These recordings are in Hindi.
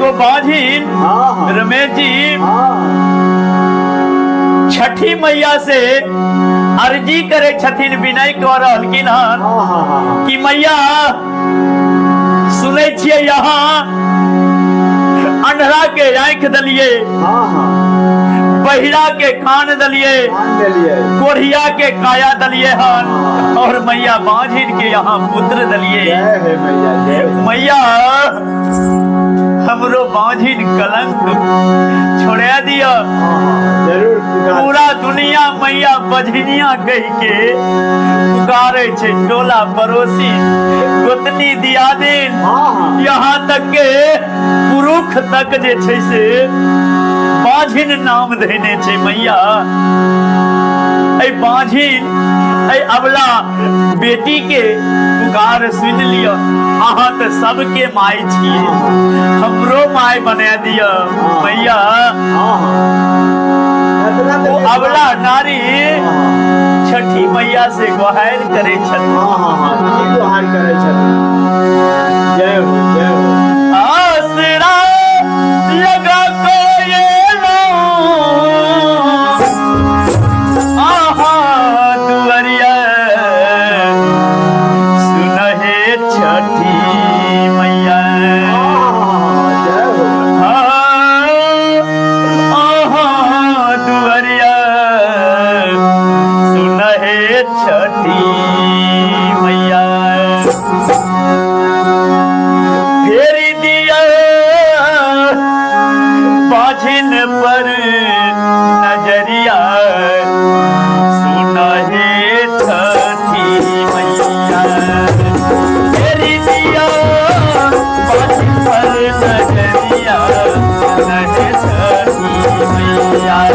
एगो बाझिन रमेश जी छठी मैया से अर्जी करे छथिन, विनय कर रहलखिन हन कि मैया सुनै छियै यहाँ अंधरा के आंख दलिए, बहिरा के कान दलिए, कोढ़िया के काया दलिए हन, और मैया बांझिन के यहाँ पुत्र दलिए। मैया हमरो बांझिन कलंक छोड़ा दिया। पूरा दुनिया मैया बझनिया कह के पुकारे छे, टोला पड़ोसी गोतनी दियादिन यहाँ तक के पुरुष तक जे छे से बाझिन नाम देने छे। मैया ऐ बाझिन ऐ अबला बेटी के पुकार सुन लियो, अहाँ तो सबके माय छिए, हमरो माय बना दिया। मैया अबला नारी छठी मैया से गुहार करे छथिन। जय हो जय हो। आसरा लगा कोई आहा दुआरिया, सुनहे छठी मैया। छठी मैया फेरी दिया बाझिन पर नजरिया, सुनहे छठी मैया। फेरी दिया बाझिन पर नजरिया, सुनहे छठी मैया।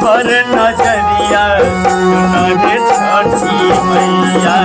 पर नजरिया, सुनहे छठी मैया।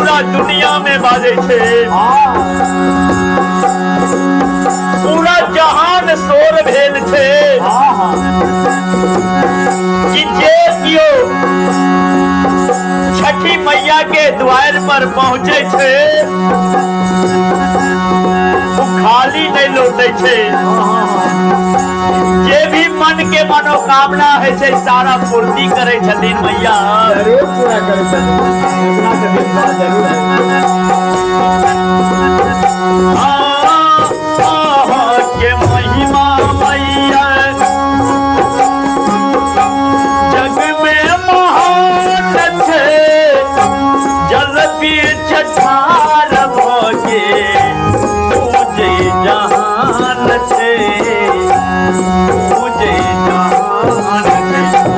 पूरा दुनिया में बाजे छे पूरा जहान शोर भेल छे कि जे कियो छठी मैया के द्वार पर पहुंचे छे वो खाली नहीं लौटे छे जे भी मन के मनोकामना है छे सारा पूर्ति करे छथिन मैया जरूर पूरा करे छथिन इतना तो विश्वास जरूर है के महिमा मैया जग में महान छे जल बीच ठार भगे पूजे जहान छे पूजे जहान छे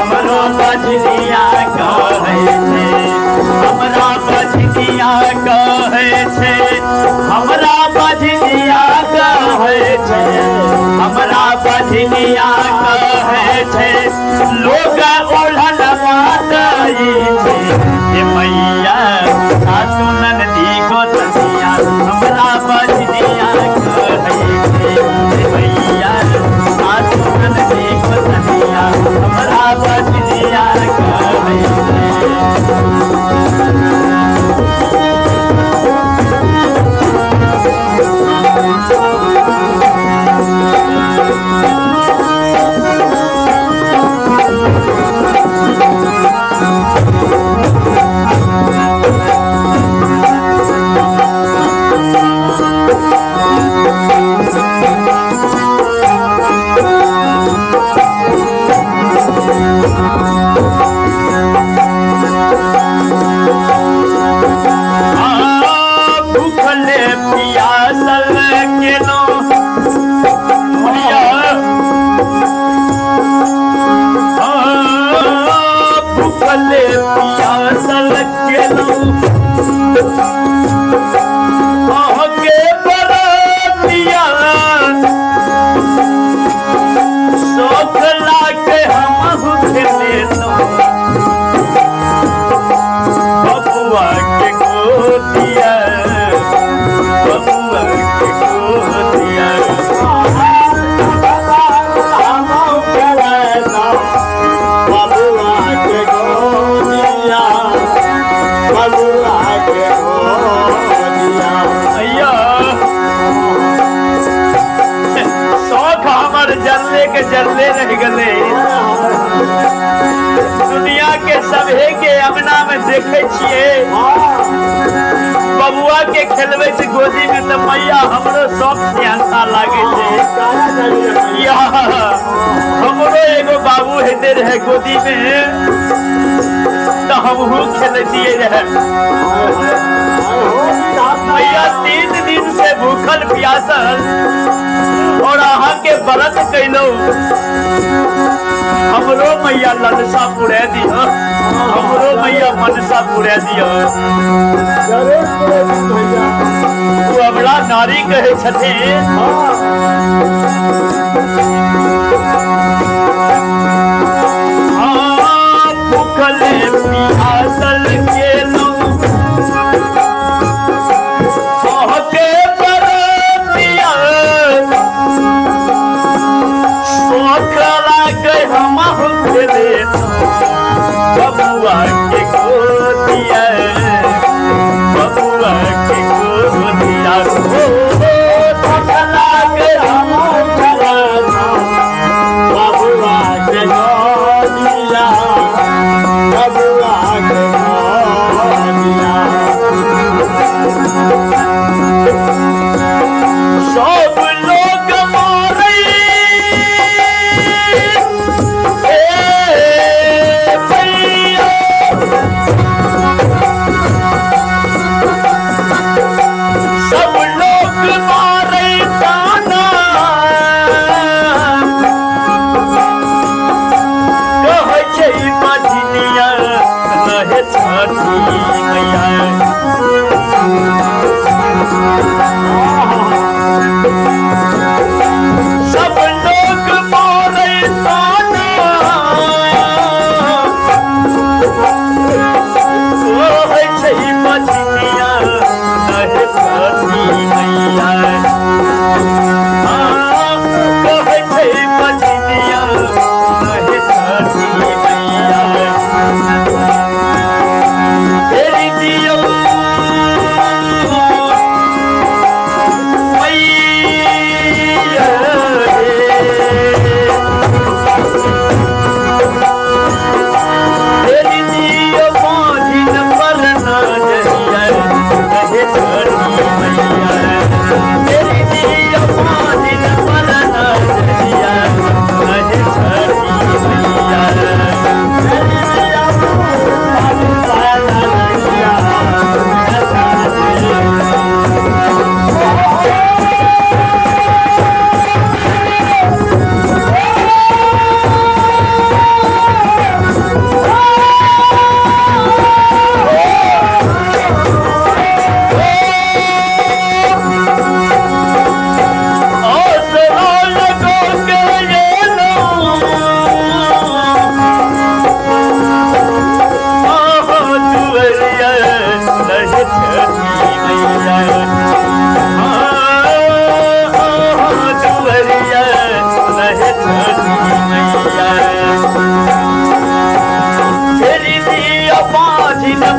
हमरो बजनिया कहे छे हमरा बजनिया कहे छे हमरा बजनिया कहे छे हमरा बजनिया कहे छे लोग ओढ़न मातई छे हे मैया सासु ननदी गोतनिया हमरा बजनिया कहे छे हे मैया सासु ननदी गोतनिया हमरा बजनिया कहे सोख लाके हम से के जल्ले रह गले दुनिया के सभे के अंगना में देखे छिए बबुआ के खेलवे से गोदी में तो मैया हमरो शौक से आशा लागे छे या हमरो एगो बाबू हेते रहे गोदी में तो हमहू खेलतिए रहे मैया 3 दिन से भूखल प्यासल और अहाँ के व्रत कैलो हमरो मैया ललसा पुरे दियो हमरो मैया मनसा पुरे दियो तू अबला नारी कहे छथिन भूखल प्यासल के बबुआ के गोदिया बबुआ के गोदिया सखला के बबुआ के गोदिया बबुआ के गोदिया सब लोग मारे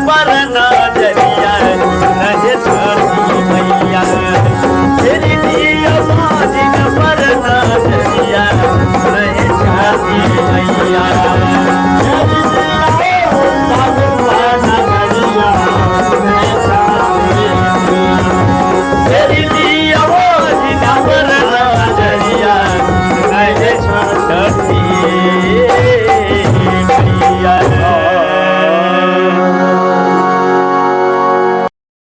पर न